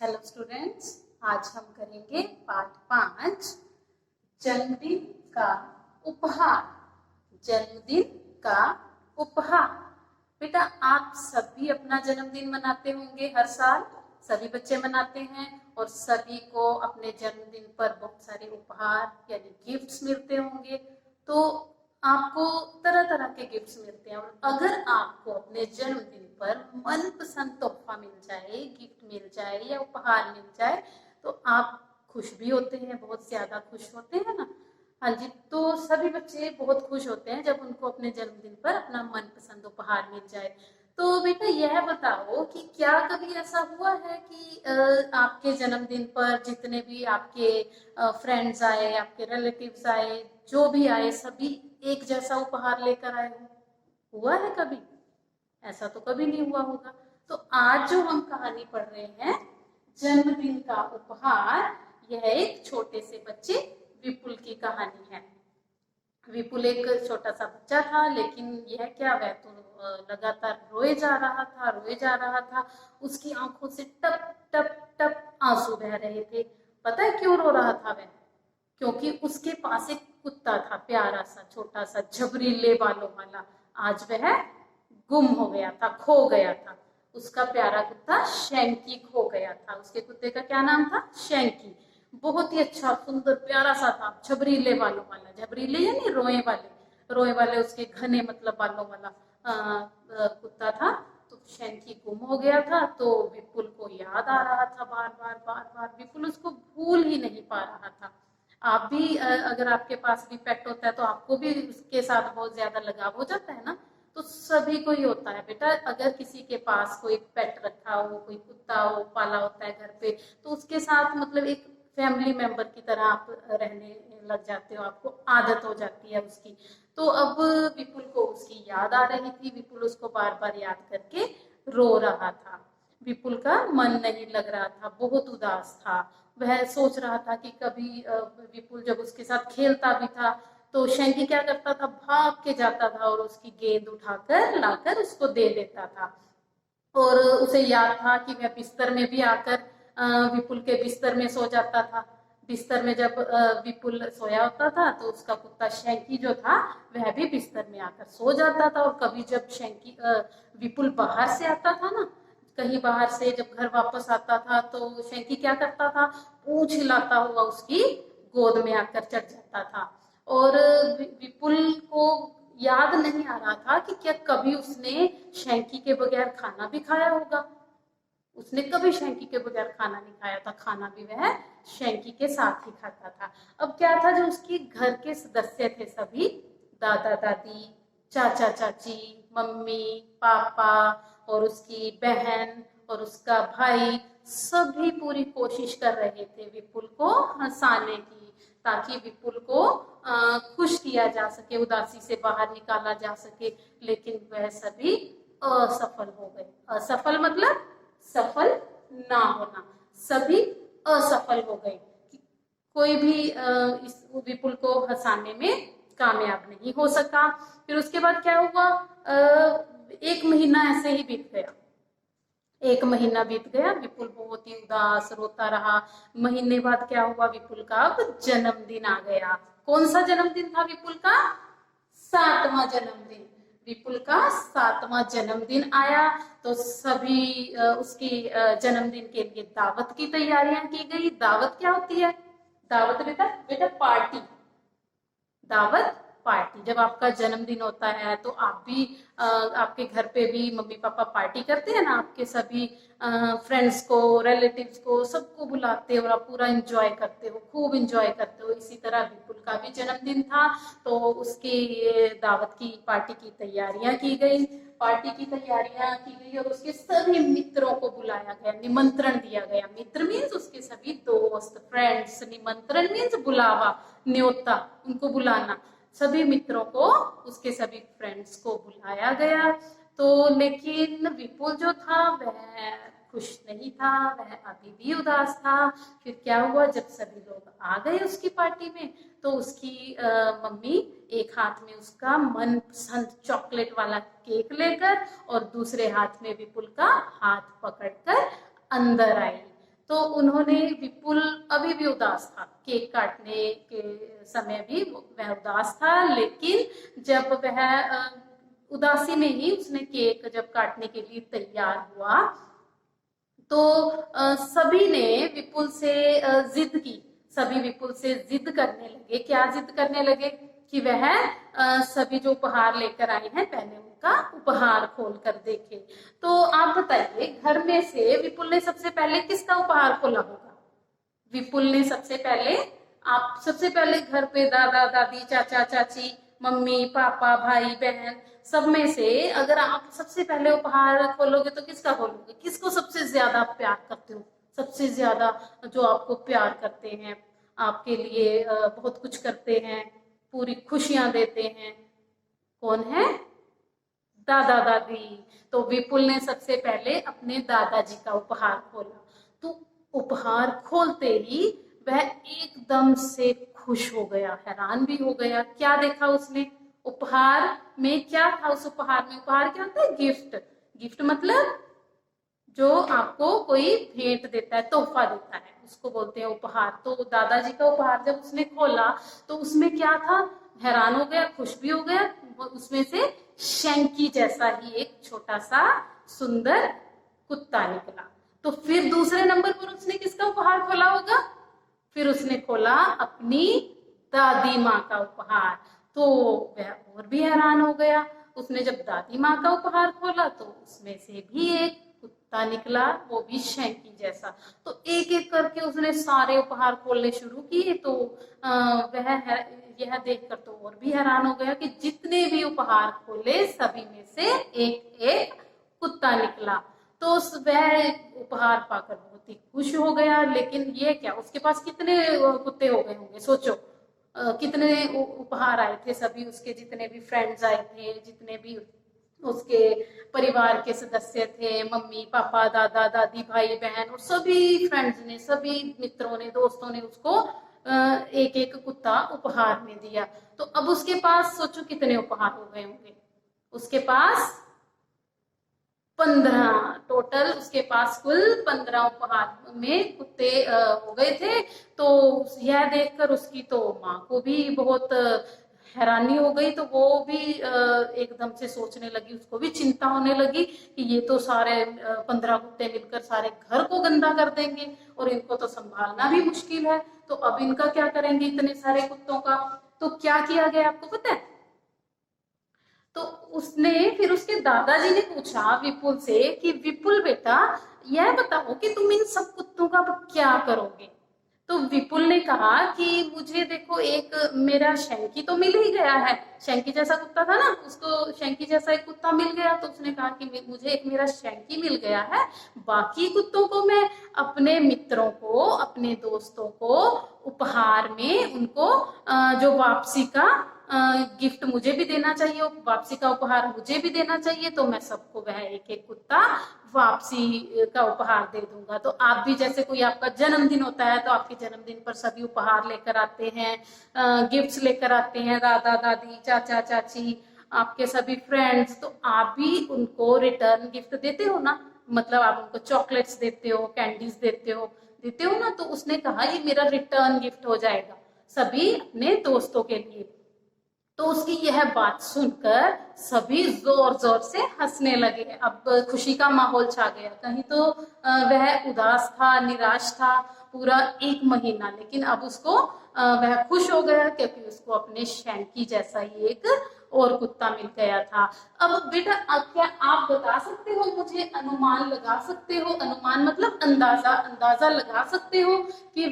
Hello students, आज हम करेंगे पाठ 5 जन्मदिन का उपहार। जन्मदिन का उपहार। बेटा, आप सभी अपना जन्मदिन मनाते होंगे। हर साल सभी बच्चे मनाते हैं और सभी को अपने जन्मदिन पर बहुत सारे उपहार यानी गिफ्ट्स मिलते होंगे। तो आपको तरह तरह के गिफ्ट्स मिलते हैं और अगर आपको अपने जन्मदिन पर मनपसंद तोहफा मिल जाए, गिफ्ट मिल जाए या उपहार मिल जाए तो आप खुश भी होते हैं, बहुत ज्यादा खुश होते हैं ना। हाँ जी, तो सभी बच्चे बहुत खुश होते हैं जब उनको अपने जन्मदिन पर अपना मनपसंद उपहार मिल जाए। तो बेटा यह बताओ कि क्या कभी ऐसा हुआ है कि आपके जन्मदिन पर जितने भी आपके फ्रेंड्स आए, आपके रिलेटिव्स आए, जो भी आए, सभी एक जैसा उपहार लेकर आए हो? हुआ है कभी? ऐसा तो कभी नहीं हुआ होगा। तो आज जो हम कहानी पढ़ रहे हैं, जन्मदिन का उपहार, यह एक छोटे से बच्चे विपुल की कहानी है। विपुल एक छोटा सा बच्चा था, लेकिन यह क्या, वह तो लगातार रोए जा रहा था, रोए जा रहा था। उसकी आंखों से टप टप टप आंसू बह रहे थे। पता है क्यों रो रहा था वह? क्योंकि उसके पास एक कुत्ता था, प्यारा सा, छोटा सा, झबरीले बालों वाला। आज वह गुम हो गया था, खो गया था। उसका प्यारा कुत्ता शैंकी खो गया था। उसके कुत्ते का क्या नाम था? शैंकी। बहुत ही अच्छा, सुंदर, प्यारा सा था, झबरीले बालों वाला। झबरीले यानी रोए वाले, रोए वाले उसके घने मतलब बालों वाला कुत्ता था। तो शैंकी गुम हो गया था, तो विपुल को याद आ रहा था बार बार बार बार। विपुल उसको भूल ही नहीं पा रहा था। आप भी अगर आपके पास भी पेट होता है तो आपको भी उसके साथ बहुत ज्यादा लगाव हो जाता है ना। तो सभी को ही होता है बेटा। अगर किसी के पास कोई पेट रखा हो, कोई कुत्ता हो, पाला होता है घर पे, तो उसके साथ मतलब एक फैमिली मेंबर की तरह आप रहने लग जाते हो, आपको आदत हो जाती है उसकी। तो अब विपुल को उसकी याद आ रही थी। विपुल उसको बार बार याद करके रो रहा था। विपुल का मन नहीं लग रहा था, बहुत उदास था। वह सोच रहा था कि कभी विपुल जब उसके साथ खेलता भी था तो शैंकी क्या करता था, भाग के जाता था और उसकी गेंद उठाकर लाकर उसको दे देता था। और उसे याद था कि वह बिस्तर में भी आकर विपुल के बिस्तर में सो जाता था। बिस्तर में जब विपुल सोया होता था तो उसका कुत्ता शैंकी जो था वह भी बिस्तर में आकर सो जाता था। और कभी जब शैंकी विपुल बाहर से आता था ना, कहीं बाहर से जब घर वापस आता था तो शैंकी क्या करता था, पूंछ हिलाता हुआ उसकी गोद में आकर चढ़ जाता था। और विपुल को याद नहीं आ रहा था कि क्या कभी उसने शैंकी के बगैर खाना भी खाया होगा। उसने कभी शैंकी के बगैर खाना नहीं खाया था, खाना भी वह शैंकी के साथ ही खाता था। अब क्या था, जो उसके घर के सदस्य थे सभी, दादा दादी, चाचा चाची, मम्मी पापा और उसकी बहन और उसका भाई, सभी पूरी कोशिश कर रहे थे विपुल को हंसाने की, ताकि विपुल को खुश किया जा सके, उदासी से बाहर निकाला जा सके। लेकिन वह सभी असफल हो गए। असफल मतलब सफल ना होना। सभी असफल हो गए। कोई भी इस विपुल को हंसाने में कामयाब नहीं हो सका। फिर उसके बाद क्या हुआ, एक महीना ऐसे ही बीत गया। एक महीना बीत गया, विपुल बहुत ही उदास रोता रहा। महीने बाद क्या हुआ, विपुल का अब जन्मदिन आ गया। कौन सा जन्मदिन था विपुल का? 7वां जन्मदिन। विपुल का 7वां जन्मदिन आया तो सभी उसकी जन्मदिन के लिए दावत की तैयारियां की गई। दावत क्या होती है? दावत बेटा, बेटा पार्टी। दावत पार्टी। जब आपका जन्मदिन होता है तो आप भी आपके घर पे भी मम्मी पापा पार्टी करते हैं ना, आपके सभी फ्रेंड्स को, रिलेटिव्स को, सबको बुलाते हो और आप पूरा एंजॉय करते हो, खूब एंजॉय करते हो। इसी तरह विपुल का भी जन्मदिन था तो उसकी दावत की पार्टी की तैयारियां की गई। पार्टी की तैयारियां की गई और उसके सभी मित्रों को बुलाया गया, निमंत्रण दिया गया। मित्र मीन्स उसके सभी दोस्त, फ्रेंड्स। निमंत्रण मीन्स बुलावा, न्योता, उनको बुलाना। सभी मित्रों को, उसके सभी फ्रेंड्स को बुलाया गया। तो लेकिन विपुल जो था वह खुश नहीं था, वह अभी भी उदास था। फिर क्या हुआ, जब सभी लोग आ गए उसकी पार्टी में तो उसकी मम्मी एक हाथ में उसका मनपसंद चॉकलेट वाला केक लेकर और दूसरे हाथ में विपुल का हाथ पकड़कर अंदर आई। तो उन्होंने विपुल अभी भी उदास था, केक काटने के समय भी वह उदास था, लेकिन जब वह उदासी में ही उसने केक जब काटने के लिए तैयार हुआ तो सभी ने विपुल से जिद की, सभी विपुल से जिद करने लगे। क्या जिद करने लगे कि वह सभी जो उपहार लेकर आए हैं पहले उनका उपहार खोल कर देखे। तो आप बताइए, घर में से विपुल ने सबसे पहले किसका उपहार खोला होगा? विपुल ने सबसे पहले, आप सबसे पहले घर पे दादा दादी चाचा चाची मम्मी पापा भाई बहन सब में से अगर आप सबसे पहले उपहार खोलोगे तो किसका खोलोगे? किसको सबसे ज्यादा प्यार करते हो? सबसे ज्यादा जो आपको प्यार करते हैं, आपके लिए बहुत कुछ करते हैं, पूरी खुशियां देते हैं, कौन है? दादा दादी। तो विपुल ने सबसे पहले अपने दादाजी का उपहार खोला। तो उपहार खोलते ही वह एकदम से खुश हो गया, हैरान भी हो गया। क्या देखा उसने? उपहार में क्या था? उस उपहार में, उपहार क्या होता है? गिफ्ट। गिफ्ट मतलब जो आपको कोई भेंट देता है, तोहफा देता है, उसको बोलते हैं उपहार। तो दादाजी का उपहार जब उसने खोला तो उसमें क्या था? हैरान हो गया, खुश भी हो गया। उसमें से शैंकी जैसा ही एक छोटा सा सुंदर कुत्ता निकला। तो फिर दूसरे नंबर पर उसने किसका उपहार खोला होगा? फिर उसने खोला अपनी दादी माँ का उपहार। तो वह और भी हैरान हो गया। उसने जब दादी माँ का उपहार खोला तो उसमें से भी एक कुत्ता निकला, वो भी शैंकी जैसा। तो एक एक करके उसने सारे उपहार खोलने शुरू किए। तो वह यह देखकर तो और भी हैरान हो गया कि जितने भी उपहार खोले सभी में से एक एक कुत्ता निकला। तो वह उपहार पाकर बहुत ही खुश हो गया। लेकिन ये क्या, उसके पास कितने कुत्ते हो गए होंगे? सोचो, कितने उपहार आए थे, सभी उसके जितने भी फ्रेंड्स आए थे, जितने भी उसके परिवार के सदस्य थे, मम्मी पापा दादा दादी भाई बहन, और सभी फ्रेंड्स ने, सभी मित्रों ने, दोस्तों ने उसको एक एक कुत्ता उपहार में दिया। तो अब उसके पास सोचो कितने उपहार हो गए होंगे? उसके पास 15, टोटल उसके पास कुल 15 उपहार में कुत्ते हो गए थे। तो यह देखकर उसकी तो माँ को भी बहुत हैरानी हो गई। तो वो भी एकदम से सोचने लगी, उसको भी चिंता होने लगी कि ये तो सारे 15 कुत्ते मिलकर सारे घर को गंदा कर देंगे और इनको तो संभालना भी मुश्किल है। तो अब इनका क्या करेंगे इतने सारे कुत्तों का? तो क्या किया गया आपको पता है? तो उसने फिर उसके दादाजी ने पूछा विपुल से कि विपुल बेटा, यह बताओ कि तुम इन सब कुत्तों का क्या करोगे? तो विपुल ने कहा कि मुझे देखो, एक मेरा शैंकी तो मिल ही गया है, शैंकी जैसा कुत्ता था ना, उसको शैंकी जैसा एक कुत्ता मिल गया। तो उसने कहा कि मुझे एक मेरा शैंकी मिल गया है, बाकी कुत्तों को मैं अपने मित्रों को, अपने दोस्तों को उपहार में उनको जो वापसी का गिफ्ट मुझे भी देना चाहिए, वापसी का उपहार मुझे भी देना चाहिए। तो मैं सबको वह एक एक कुत्ता वापसी का उपहार दे दूंगा। तो आप भी, जैसे कोई आपका जन्मदिन होता है तो आपके जन्मदिन पर सभी उपहार लेकर आते हैं, गिफ्ट्स लेकर आते हैं, दादा दादी चाचा चाची, आपके सभी फ्रेंड्स। तो आप भी उनको रिटर्न गिफ्ट देते हो ना, मतलब आप उनको चॉकलेट्स देते हो, कैंडीज देते हो ना। तो उसने कहा ये मेरा रिटर्न गिफ्ट हो जाएगा सभी अपने दोस्तों के लिए। तो उसकी यह बात सुनकर सभी जोर जोर से हंसने लगे। अब खुशी का माहौल छा गया। कहीं तो वह उदास था, निराश था पूरा एक महीना, लेकिन अब उसको वह खुश हो गया क्योंकि उसको अपने शैंकी जैसा ही एक और कुत्ता मिल गया था। अब बेटा, अब क्या आप बता सकते हो मुझे, अनुमान लगा सकते हो? अनुमान मतलब अंदाजा, अंदाजा लगा सकते हो कि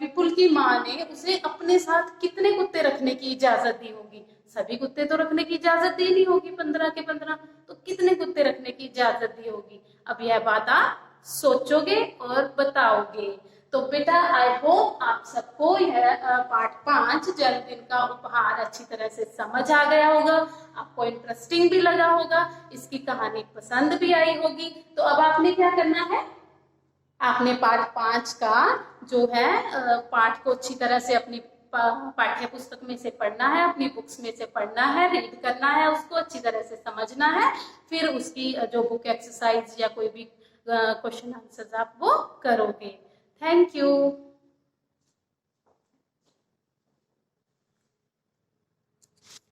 विपुल की माँ ने उसे अपने साथ कितने कुत्ते रखने की इजाजत दी होगी? सभी कुत्ते तो रखने की इजाजत दी नहीं होगी, 15 के 15, तो कितने कुत्ते रखने की इजाजत दी होगी? अब यह बात आप सोचोगे और बताओगे। तो बेटा, आई होप आप सबको यह पार्ट 5 जन्मदिन का उपहार अच्छी तरह से समझ आ गया होगा, आपको इंटरेस्टिंग भी लगा होगा, इसकी कहानी पसंद भी आई होगी। तो अब आपने क्या करना है, आपने पार्ट 5 का जो है पाठ को अच्छी तरह से अपनी पाठ्य पुस्तक में से पढ़ना है, अपनी बुक्स में से पढ़ना है, रीड करना है, उसको अच्छी तरह से समझना है। फिर उसकी जो बुक एक्सरसाइज या कोई भी क्वेश्चन आंसर्स आप वो करोगे। Thank you.